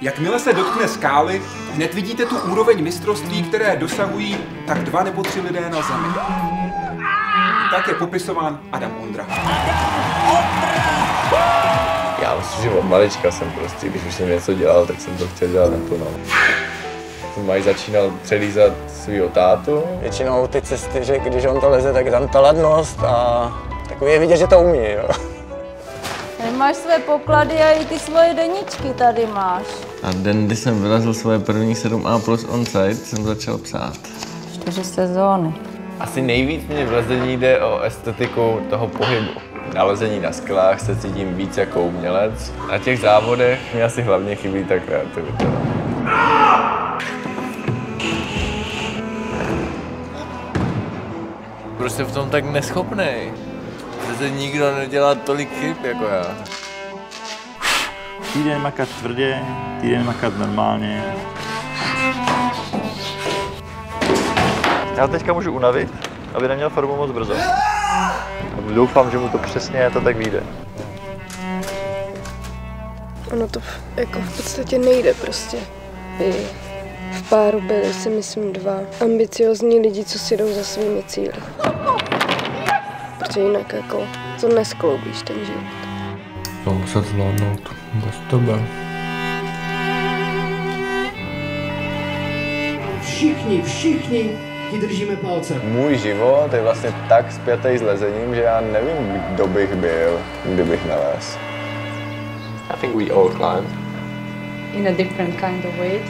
Jakmile se dotkne skály, hned vidíte tu úroveň mistrovství, které dosahují tak 2 nebo 3 lidé na zemi. Tak je popisován Adam Ondra. Já myslím, že od malička jsem prostě, když už jsem něco dělal, tak jsem to chtěl dělat naplno. Máš začínal přelízat svýho tátu. Většinou ty cesty, že když on to leze, tak tam ta ladnost a takový je vidět, že to umí, jo. Tady máš své poklady a i ty svoje deníčky tady máš. A den, kdy jsem vylezl svoje první 7A plus on-site, jsem začal psát. 4 sezóny. Asi nejvíc mě v lezení jde o estetiku toho pohybu. Na lezení na skalách se cítím víc jako umělec. Na těch závodech mi asi hlavně chybí ta kreativita. Prostě v tom tak neschopnej. Zase nikdo nedělá tolik chyb jako já. Týden makat tvrdě, týden makat normálně. Já teďka můžu unavit, aby neměl formu moc brzo. Doufám, že mu to přesně to tak vyjde. Ono to jako v podstatě nejde prostě. V páru byli si myslím 2 ambiciozní lidi, co si jdou za svými cíli. Protože jinak jako to neskloubíš ten život. To muset zvládnout bez tebe. Všichni ti držíme palce. Můj život je vlastně tak spjatý s lezením, že já nevím, kdo bych byl, kdybych nelez. I think we all climb. In a different kind of way.